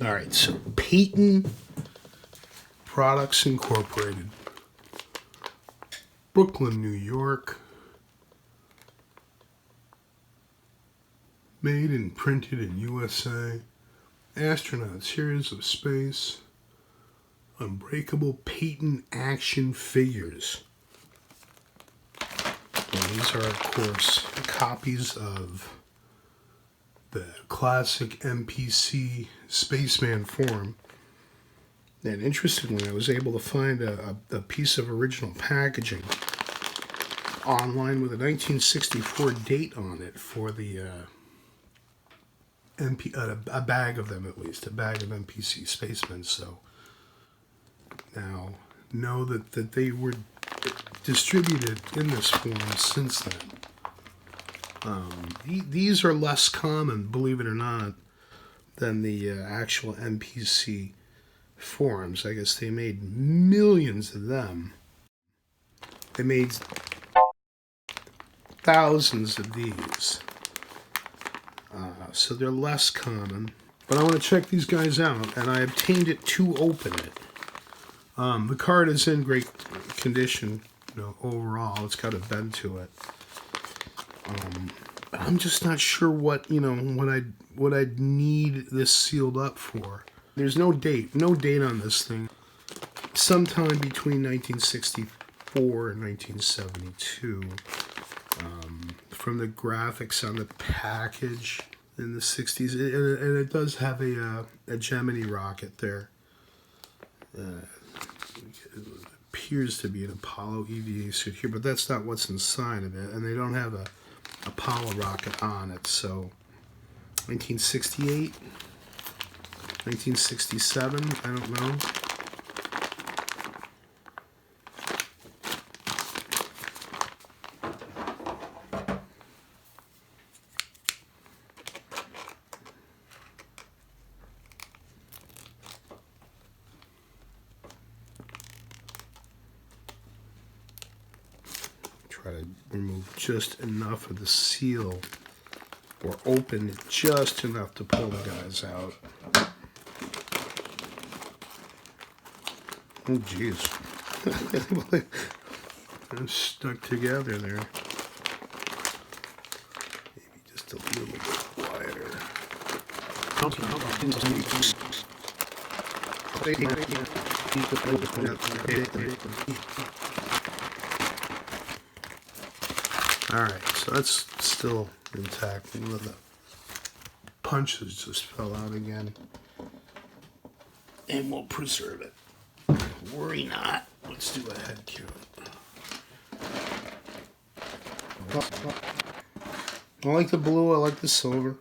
All right, so Payton Products Incorporated, Brooklyn, New York. Made and printed in USA. Astronauts, Heroes of Space. Unbreakable Payton action figures. And these are, of course, copies of the classic MPC Spaceman form. And interestingly, I was able to find a piece of original packaging online with a 1964 date on it for the a bag of them, at least, a bag of MPC Spacemen. So now know that they were distributed in this form since then. These are less common, believe it or not, than the actual MPC forms. I guess they made millions of them. They made thousands of these. So they're less common. But I want to check these guys out, and I obtained it to open it. The card is in great condition, overall. It's got a bend to it. I'm just not sure what I'd need this sealed up for. There's no date on this thing. Sometime between 1964 and 1972. From the graphics on the package in the 60s, and it does have a Gemini rocket there. It appears to be an Apollo EVA suit here, but that's not what's inside of it, and they don't have a Apollo rocket on it. So 1968, 1967, I don't know. Try to remove just enough of the seal, or open it just enough to pull the guys out. Oh, jeez. They're stuck together there. Maybe just a little bit quieter. Alright, so that's still intact. One of the punches just fell out again. And we'll preserve it. Worry not. Let's do a head count. I like the blue, I like the silver.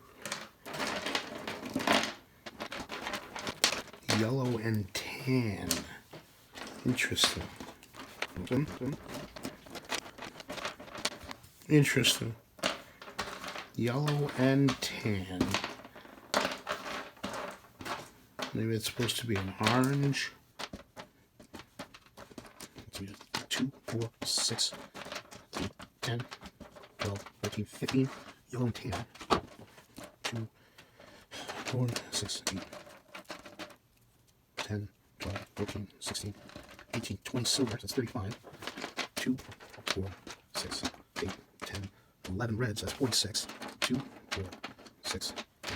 Yellow and tan. Interesting. Interesting. Yellow and tan. Maybe it's supposed to be an orange. 2, 4, 6, 8, 10, 12, 13, 15. Yellow and tan. 2, 4, 6, 8, 10, 12, 13, 16, 18, 20 silver. That's 35. 2, 4, 6, 8, 10, 11 reds. That's 46. 2, 4, 6, 8,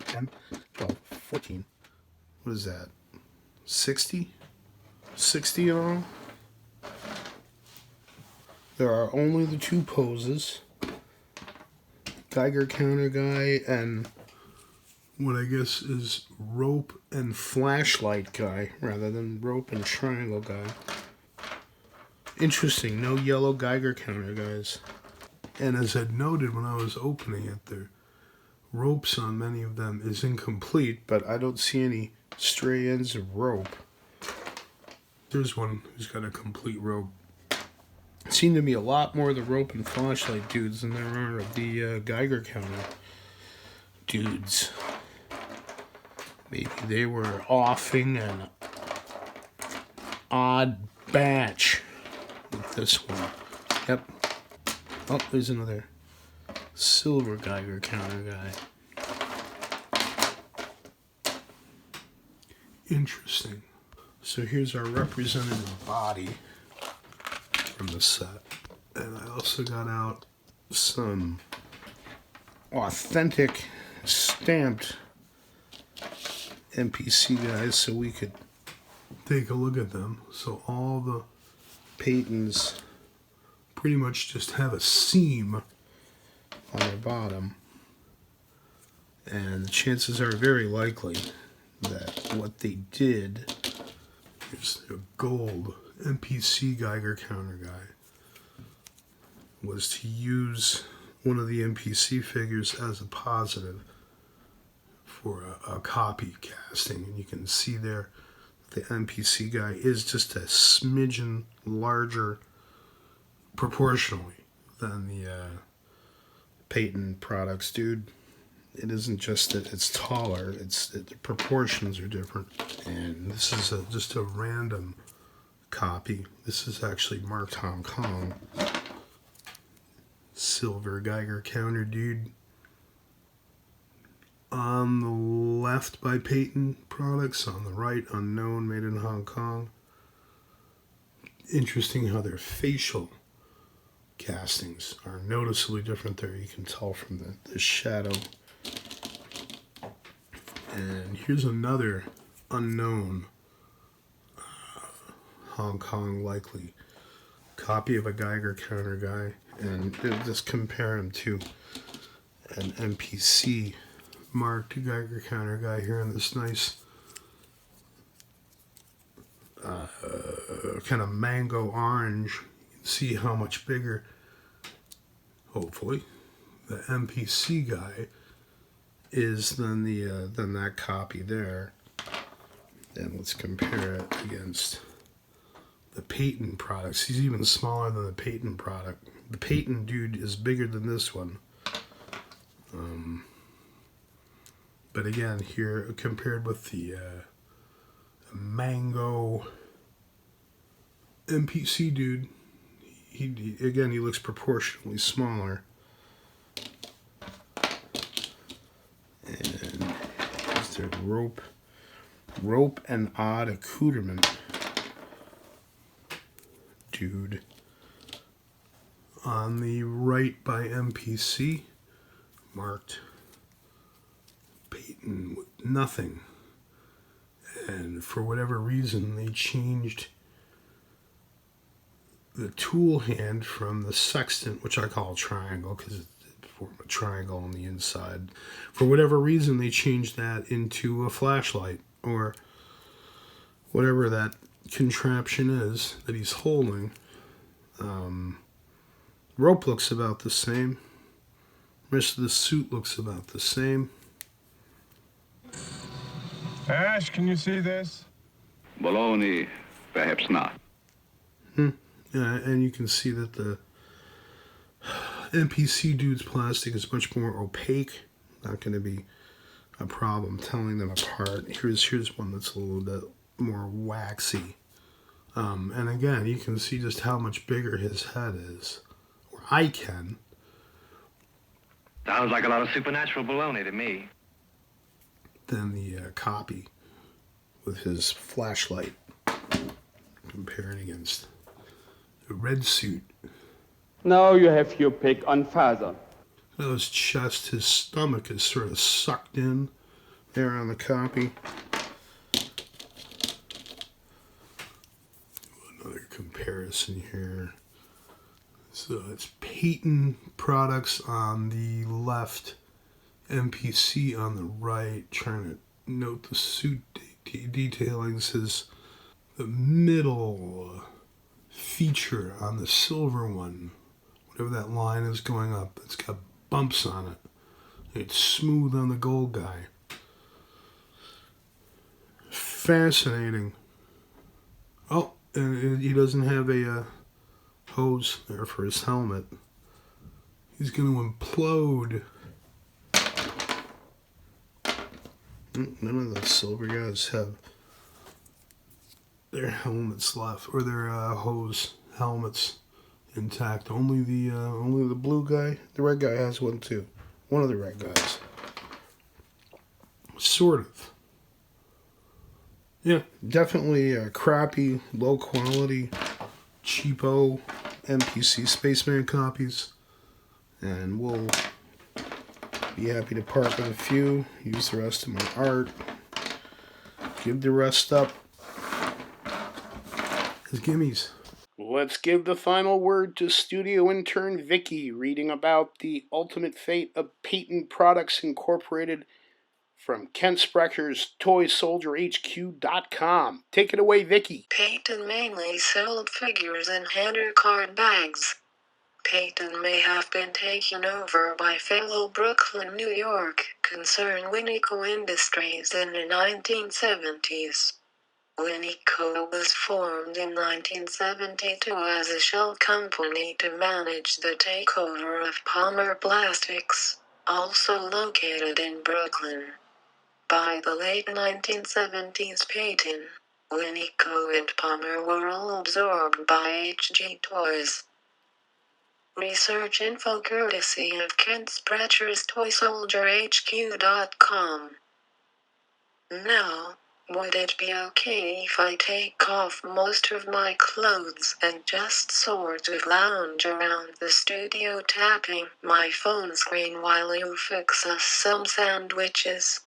10, 12, 14. What is that? 60? 60 in all? There are only the two poses. Geiger counter guy and what I guess is rope and flashlight guy rather than rope and triangle guy. Interesting, no yellow Geiger counter guys. And as I'd noted when I was opening it, the ropes on many of them is incomplete, but I don't see any stray ends of rope. There's one who's got a complete rope. It seemed to be a lot more of the rope and flashlight dudes than there are of the Geiger counter dudes. Maybe they were offing an odd batch with this one. Yep. Oh, there's another silver Geiger counter guy. interesting. So here's our representative body from the set. And I also got out some authentic stamped MPC guys so we could take a look at them. So all the Paytons pretty much just have a seam on their bottom, and the chances are very likely that what they did is a gold MPC Geiger counter guy was to use one of the MPC figures as a positive for a copy casting. And you can see there the MPC guy is just a smidgen larger proportionally than the Payton products, dude. It isn't just that it's taller, it's that the proportions are different. And this is just a random copy. This is actually marked Hong Kong. Silver Geiger counter, dude. On the left by Payton products, on the right unknown, made in Hong Kong. Interesting how their facial castings are noticeably different there. You can tell from the shadow. And here's another unknown Hong Kong likely copy of a Geiger counter guy, and just compare him to an MPC marked Geiger counter guy here in this nice kind of mango orange. You can see how much bigger, hopefully, the MPC guy is than that copy there. And let's compare it against the Payton products. He's even smaller than the Payton product. The Payton dude is bigger than this one. But again, here compared with the mango MPC dude, he looks proportionally smaller. And here's their rope and odd accoutrement dude. On the right by MPC, marked Payton with nothing. And for whatever reason, they changed the tool hand from the sextant, which I call a triangle because it forms a triangle on the inside. For whatever reason, they changed that into a flashlight or whatever that contraption is that he's holding. Rope looks about the same. Rest of the suit looks about the same. Ash, can you see this? Baloney, perhaps not. And you can see that the MPC dude's plastic is much more opaque. Not going to be a problem telling them apart. Here's one that's a little bit more waxy. And again, you can see just how much bigger his head is. Or I can. Sounds like a lot of supernatural baloney to me. Than the copy with his flashlight. Comparing against the red suit. Now you have your pick on father. Now his chest, his stomach is sort of sucked in there on the copy. Another comparison here. So it's Payton products on the left, MPC on the right. Trying to note the suit detailings. The middle feature on the silver one, whatever that line is going up, it's got bumps on it. It's smooth on the gold guy. Fascinating. Oh, and he doesn't have a hose there for his helmet. He's going to implode. None of the silver guys have their helmets left, or their hose helmets intact. Only the blue guy, the red guy has one too. One of the red guys, sort of. Yeah, definitely crappy, low quality, cheapo MPC Spaceman copies. And we'll be happy to part with a few, use the rest of my art, give the rest up as gimmies. Let's give the final word to studio intern Vicky, reading about the ultimate fate of Payton Products Incorporated from Kent Sprecher's ToySoldierHQ.com. Take it away, Vicky. Payton mainly sold figures in hanger card bags. Payton may have been taken over by fellow Brooklyn, New York concern Winneco Industries in the 1970s. Winneco was formed in 1972 as a shell company to manage the takeover of Palmer Plastics, also located in Brooklyn. By the late 1970s, Payton, Winneco and Palmer were all absorbed by HG Toys. Research info courtesy of Kent Sprecher's ToySoldierHQ.com. Now, would it be okay if I take off most of my clothes and just sort of lounge around the studio tapping my phone screen while you fix us some sandwiches?